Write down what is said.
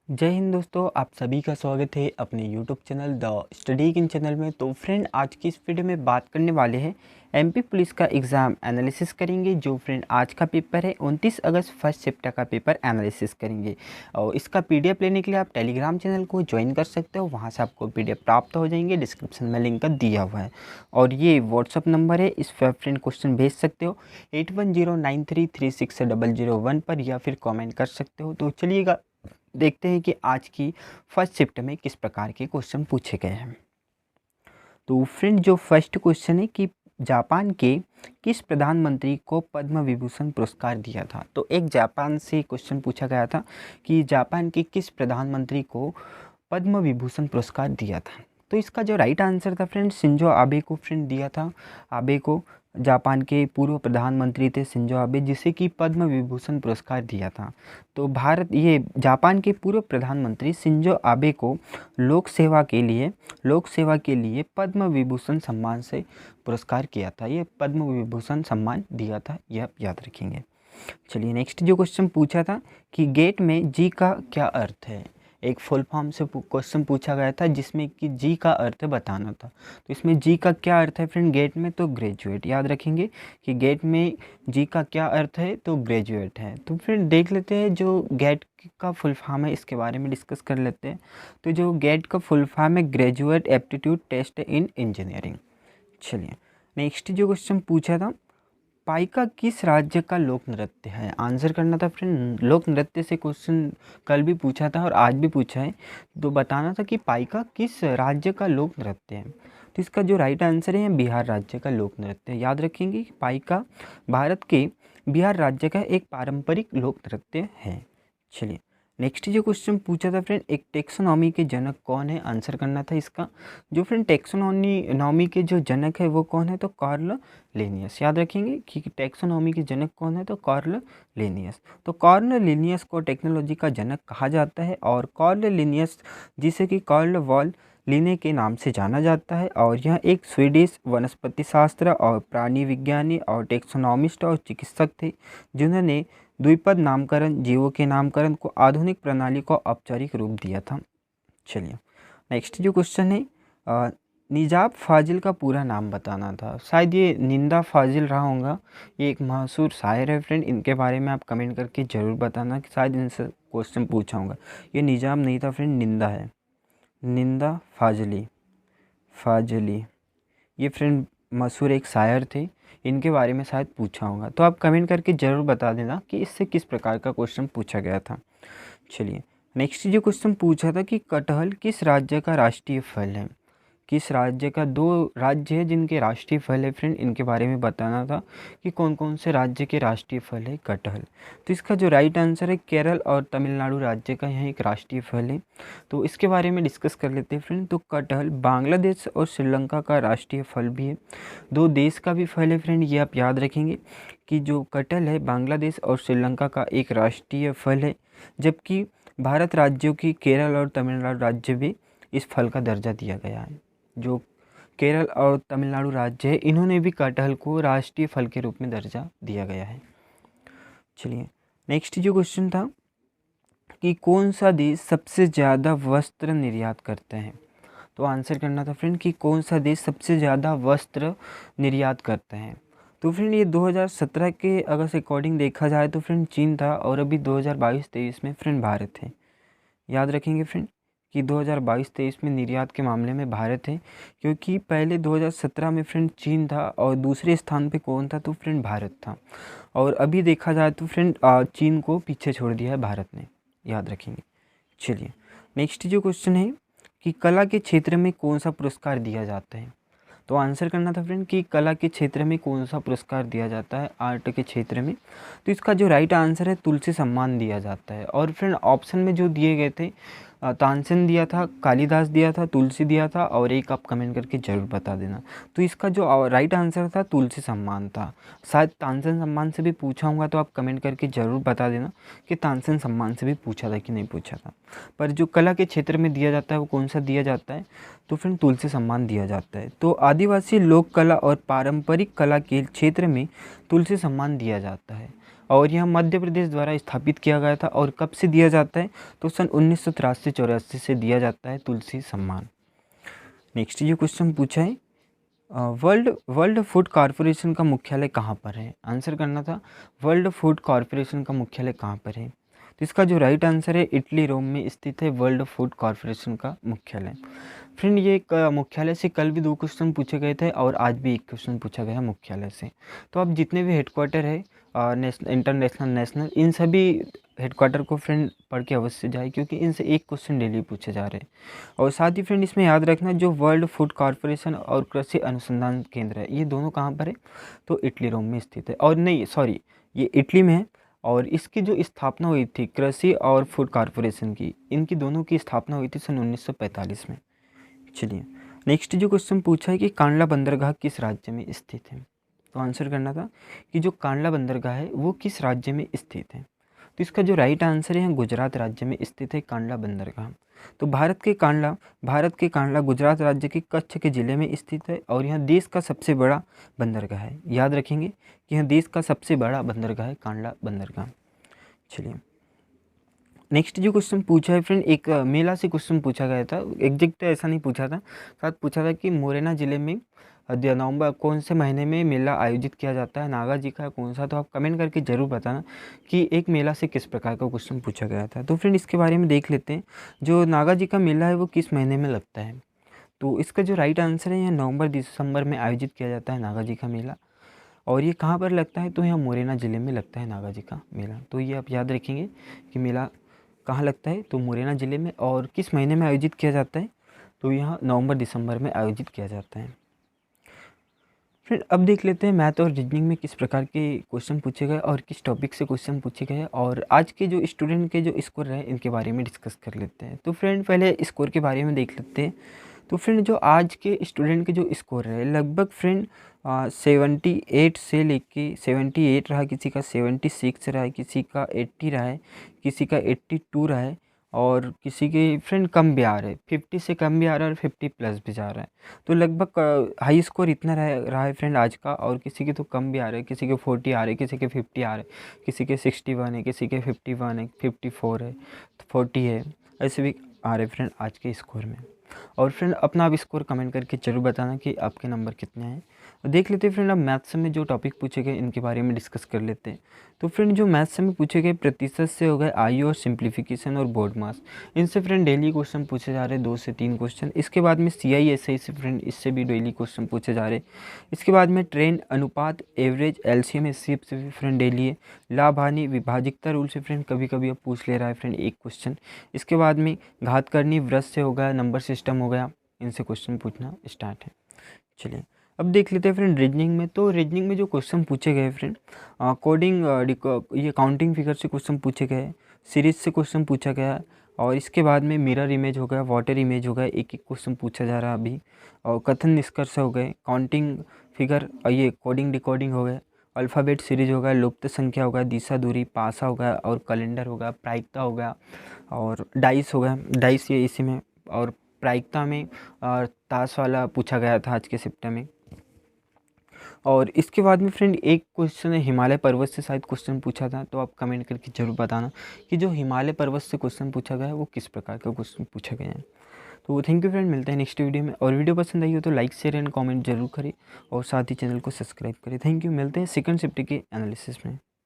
जय हिंद दोस्तों, आप सभी का स्वागत है अपने YouTube channel the study king channel में। तो फ्रेंड, आज की इस वीडियो में बात करने वाले हैं एमपी पुलिस का एग्ज़ाम एनालिसिस करेंगे। जो फ्रेंड आज का पेपर है 29 अगस्त फर्स्ट शिफ्ट का पेपर एनालिसिस करेंगे। और इसका पीडीएफ लेने के लिए आप टेलीग्राम चैनल को ज्वाइन कर सकते हो, वहाँ से आपको पीडीएफ प्राप्त हो जाएंगे। डिस्क्रिप्शन में लिंक दिया हुआ है और ये व्हाट्सअप नंबर है, इस पर फ्रेंड क्वेश्चन भेज सकते हो 8109336001 पर, या फिर कॉमेंट कर सकते हो। तो चलिएगा देखते हैं कि आज की फर्स्ट शिफ्ट में किस प्रकार के क्वेश्चन पूछे गए हैं। तो फ्रेंड, जो फर्स्ट क्वेश्चन है कि जापान के किस प्रधानमंत्री को पद्म विभूषण पुरस्कार दिया था। तो एक जापान से क्वेश्चन पूछा गया था कि जापान के किस प्रधानमंत्री को पद्म विभूषण पुरस्कार दिया था। तो इसका जो राइट आंसर था फ्रेंड, शिंजो आबे को फ्रेंड दिया था। आबे को जापान के पूर्व प्रधानमंत्री थे शिंजो आबे, जिसे कि पद्म विभूषण पुरस्कार दिया था। तो जापान के पूर्व प्रधानमंत्री शिंजो आबे को लोक सेवा के लिए पद्म विभूषण सम्मान से पुरस्कार किया था। ये पद्म विभूषण सम्मान दिया था, यह आप याद रखेंगे। चलिए नेक्स्ट जो क्वेश्चन पूछा था कि गेट में जी का क्या अर्थ है। एक फुल फॉर्म से क्वेश्चन पूछा गया था जिसमें कि जी का अर्थ बताना था। तो इसमें जी का क्या अर्थ है फ्रेंड गेट में, तो ग्रेजुएट। याद रखेंगे कि गेट में जी का क्या अर्थ है, तो ग्रेजुएट है। तो फिर देख लेते हैं जो गेट का फुल फॉर्म है, इसके बारे में डिस्कस कर लेते हैं। तो जो गेट का फुल फॉर्म है graduate aptitude test in engineering. चलिए नेक्स्ट जो क्वेश्चन पूछा था, पाइका किस राज्य का लोक नृत्य है। आंसर करना था फ्रेंड, लोक नृत्य से क्वेश्चन कल भी पूछा था और आज भी पूछा है। तो बताना था कि पाइका किस राज्य का लोक नृत्य है। तो इसका जो राइट आंसर है बिहार राज्य का लोक नृत्य है। याद रखेंगे कि पाइका भारत के बिहार राज्य का एक पारंपरिक लोक नृत्य है। चलिए नेक्स्ट जो क्वेश्चन पूछा था फ्रेंड, एक टेक्सोनॉमी के जनक कौन है। आंसर करना था इसका। जो फ्रेंड टेक्सोनॉमी के जो जनक है वो कौन है, तो कार्ल लेनियस। याद रखेंगे कि टेक्सोनॉमी के जनक कौन है, तो कार्ल लेनियस। तो कार्ल लेनियस को टेक्नोलॉजी का जनक कहा जाता है और कार्ल लेनियस, जिसे कि कार्ल वॉल लिने के नाम से जाना जाता है, और यह एक स्वीडिश वनस्पति शास्त्र और प्राणी विज्ञानी और टेक्सोनॉमिस्ट और चिकित्सक थे, जिन्होंने द्विपद नामकरण जीवों के नामकरण को आधुनिक प्रणाली को औपचारिक रूप दिया था। चलिए नेक्स्ट जो क्वेश्चन है, निजाब फाजिल का पूरा नाम बताना था। शायद ये निंदा फाजिल रहा होगा, ये एक मशहूर शायर है फ्रेंड। इनके बारे में आप कमेंट करके ज़रूर बताना कि शायद इनसे क्वेश्चन पूछा होगा। ये निजाम नहीं था फ्रेंड, निंदा है। निंदा फाजली ये फ्रेंड मशहूर एक शायर थे, इनके बारे में शायद पूछा होगा। तो आप कमेंट करके ज़रूर बता देना कि इससे किस प्रकार का क्वेश्चन पूछा गया था। चलिए नेक्स्ट जो क्वेश्चन पूछा था कि कटहल किस राज्य का राष्ट्रीय फल है। किस राज्य का, दो राज्य है जिनके राष्ट्रीय फल है फ्रेंड, इनके बारे में बताना था कि कौन कौन से राज्य के राष्ट्रीय फल है कटहल। तो इसका जो राइट आंसर है केरल और तमिलनाडु राज्य का यह एक राष्ट्रीय फल है। तो इसके बारे में डिस्कस कर लेते हैं फ्रेंड। तो कटहल बांग्लादेश और श्रीलंका का राष्ट्रीय फल भी है, दो देश का भी फल है फ्रेंड। ये आप याद रखेंगे कि जो कटहल है बांग्लादेश और श्रीलंका का एक राष्ट्रीय फल है, जबकि भारत राज्यों की केरल और तमिलनाडु राज्य भी इस फल का दर्जा दिया गया है। जो केरल और तमिलनाडु राज्य है, इन्होंने भी कटहल को राष्ट्रीय फल के रूप में दर्जा दिया गया है। चलिए नेक्स्ट जो क्वेश्चन था कि कौन सा देश सबसे ज़्यादा वस्त्र निर्यात करते हैं। तो आंसर करना था फ्रेंड कि कौन सा देश सबसे ज़्यादा वस्त्र निर्यात करते हैं। तो फ्रेंड ये 2017 के अगर से अकॉर्डिंग देखा जाए तो फ्रेंड चीन था, और अभी 2022-23 में फ्रेंड भारत है। याद रखेंगे फ्रेंड कि 2022-23 में निर्यात के मामले में भारत है, क्योंकि पहले 2017 में फ्रेंड चीन था और दूसरे स्थान पे कौन था, तो फ्रेंड भारत था। और अभी देखा जाए तो फ्रेंड चीन को पीछे छोड़ दिया है भारत ने। याद रखेंगे। चलिए नेक्स्ट जो क्वेश्चन है कि कला के क्षेत्र में कौन सा पुरस्कार दिया जाता है। तो आंसर करना था फ्रेंड कि कला के क्षेत्र में कौन सा पुरस्कार दिया जाता है, आर्ट के क्षेत्र में। तो इसका जो राइट आंसर है तुलसी सम्मान दिया जाता है। और फ्रेंड ऑप्शन में जो दिए गए थे, तानसेन दिया था, कालिदास दिया था, तुलसी दिया था, और एक आप कमेंट करके ज़रूर बता देना। तो इसका जो राइट आंसर था तुलसी सम्मान था। शायद तानसेन सम्मान से भी पूछा होगा, तो आप कमेंट करके ज़रूर बता देना कि तानसेन सम्मान से भी पूछा था कि नहीं पूछा था। पर जो कला के क्षेत्र में दिया जाता है वो कौन सा दिया जाता है, तो फ्रेंड तुलसी सम्मान दिया जाता है। तो आदिवासी लोक कला और पारंपरिक कला के क्षेत्र में तुलसी सम्मान दिया जाता है। और यह मध्य प्रदेश द्वारा स्थापित किया गया था। और कब से दिया जाता है, तो सन 1983-84 से दिया जाता है तुलसी सम्मान। नेक्स्ट ये क्वेश्चन पूछा है, वर्ल्ड फूड कॉरपोरेशन का मुख्यालय कहाँ पर है। आंसर करना था वर्ल्ड फूड कॉरपोरेशन का मुख्यालय कहाँ पर है। तो इसका जो राइट आंसर है, इटली रोम में स्थित है वर्ल्ड फूड कॉरपोरेशन का मुख्यालय। फ्रेंड ये एक मुख्यालय से कल भी 2 क्वेश्चन पूछे गए थे और आज भी 1 क्वेश्चन पूछा गया है मुख्यालय से। तो अब जितने भी हेडक्वार्टर है नेशनल, इंटरनेशनल, नेशनल, इन सभी हेडक्वार्टर को फ्रेंड पढ़ के अवश्य जाए, क्योंकि इनसे 1 क्वेश्चन डेली पूछे जा रहे हैं। और साथ ही फ्रेंड इसमें याद रखना, जो वर्ल्ड फूड कॉरपोरेशन और कृषि अनुसंधान केंद्र है, ये दोनों कहाँ पर है, तो इटली रोम में स्थित है। और नहीं सॉरी, ये इटली में है। और इसकी जो स्थापना हुई थी कृषि और फूड कॉरपोरेशन की, इनकी दोनों की स्थापना हुई थी सन 1945 में। चलिए नेक्स्ट जो क्वेश्चन पूछा है कि कांडला बंदरगाह किस राज्य में स्थित है। तो आंसर करना था कि जो कांडला बंदरगाह है वो किस राज्य में स्थित है। तो इसका जो राइट आंसर है, गुजरात राज्य में स्थित है कांडला बंदरगाह। तो भारत के कांडला गुजरात राज्य के कच्छ के ज़िले में स्थित है और यह देश का सबसे बड़ा बंदरगाह है। याद रखेंगे कि यह देश का सबसे बड़ा बंदरगाह है कांडला बंदरगाह। चलिए नेक्स्ट जो क्वेश्चन पूछा है फ्रेंड, एक मेला से क्वेश्चन पूछा गया था। एग्जैक्ट ऐसा नहीं पूछा था, साथ पूछा था कि मोरेना ज़िले में नवंबर कौन से महीने में मेला आयोजित किया जाता है, नागा जी का कौन सा। तो आप कमेंट करके ज़रूर बताना कि एक मेला से किस प्रकार का क्वेश्चन पूछा गया था। तो फ्रेंड इसके बारे में देख लेते हैं, जो नागा जी का मेला है वो किस महीने में लगता है। तो इसका जो राइट आंसर है, यह नवंबर दिसंबर में आयोजित किया जाता है नागा जी का मेला। और ये कहाँ पर लगता है, तो यहाँ मोरेना ज़िले में लगता है नागा जी का मेला। तो ये आप याद रखेंगे कि मेला कहाँ लगता है, तो मोरेना ज़िले में। और किस महीने में आयोजित किया जाता है, तो यहाँ नवंबर दिसंबर में आयोजित किया जाता है। फिर अब देख लेते हैं मैथ और रीजनिंग में किस प्रकार के क्वेश्चन पूछे गए और किस टॉपिक से क्वेश्चन पूछे गए, और आज के जो स्टूडेंट के जो स्कोर रहे इनके बारे में डिस्कस कर लेते हैं। तो फ्रेंड पहले स्कोर के बारे में देख लेते हैं। तो फ्रेंड जो आज के स्टूडेंट के जो स्कोर रहे लगभग फ्रेंड 78 से लेके 78 रहा, किसी का 76 रहा है, किसी का 80 रहा है, किसी का 82 रहा है, और किसी के फ्रेंड कम भी आ रहे हैं, 50 से कम भी आ रहा है और 50 प्लस भी जा रहा है। तो लगभग हाई स्कोर इतना रहा है फ्रेंड आज का। और किसी के तो कम भी आ रहे हैं, किसी के 40 आ रहे हैं, किसी के 50 आ रहे हैं, किसी के 61 है, किसी के 51 है, 54 है, 40 है, ऐसे भी आ रहे फ्रेंड आज के स्कोर में। और फ्रेंड अपना आप स्कोर कमेंट करके जरूर बताना कि आपके नंबर कितने हैं। देख लेते हैं फ्रेंड अब मैथ्स में जो टॉपिक पूछे गए इनके बारे में डिस्कस कर लेते हैं। तो फ्रेंड जो मैथ्स में पूछे गए प्रतिशत से हो गए, आयु और सिंप्लीफिकेशन और बोर्ड मास, इनसे फ्रेंड डेली क्वेश्चन पूछे जा रहे हैं 2 से 3 क्वेश्चन। इसके बाद में CISI से फ्रेंड इससे भी डेली क्वेश्चन पूछे जा रहे हैं। इसके बाद में ट्रेंड, अनुपात, एवरेज, LCM SCF से भी फ्रेंड डेली है। लाभ हानि विभाजिकता रूल से फ्रेंड कभी कभी अब पूछ ले रहा है फ्रेंड 1 क्वेश्चन। इसके बाद में घात करनी, व्रत से हो गया, नंबर सिस्टम हो गया, इनसे क्वेश्चन पूछना स्टार्ट है। चलिए अब देख लेते हैं फ्रेंड रीजनिंग में। तो रीजनिंग में जो क्वेश्चन पूछे गए फ्रेंड, कोडिंग, ये काउंटिंग फिगर से क्वेश्चन पूछे गए, सीरीज से क्वेश्चन पूछा गया, और इसके बाद में मिरर इमेज हो गया, वाटर इमेज हो गया, एक एक क्वेश्चन पूछा जा रहा है अभी, और कथन निष्कर्ष हो गए, काउंटिंग फिगर, और ये कोडिंग डिकोडिंग हो गए, अल्फ़ाबेट सीरीज हो गया, लुप्त संख्या हो गया, दिशा दूरी, पासा हो गया, और कैलेंडर हो गया, प्रायिकता हो गया, और डाइस हो गया, डाइस ये इसी में, और प्रायिकता में और ताश वाला पूछा गया था आज के शिफ्ट में। और इसके बाद में फ्रेंड एक क्वेश्चन है हिमालय पर्वत से शायद क्वेश्चन पूछा था। तो आप कमेंट करके जरूर बताना कि जो हिमालय पर्वत से क्वेश्चन पूछा गया है वो किस प्रकार का क्वेश्चन पूछा गया है। तो थैंक यू फ्रेंड, मिलते हैं नेक्स्ट वीडियो में। और वीडियो पसंद आई हो तो लाइक शेयर एंड कमेंट जरूर करें, और साथ ही चैनल को सब्सक्राइब करें। थैंक यू, मिलते हैं सेकंड शिफ्ट के एनालिसिस में।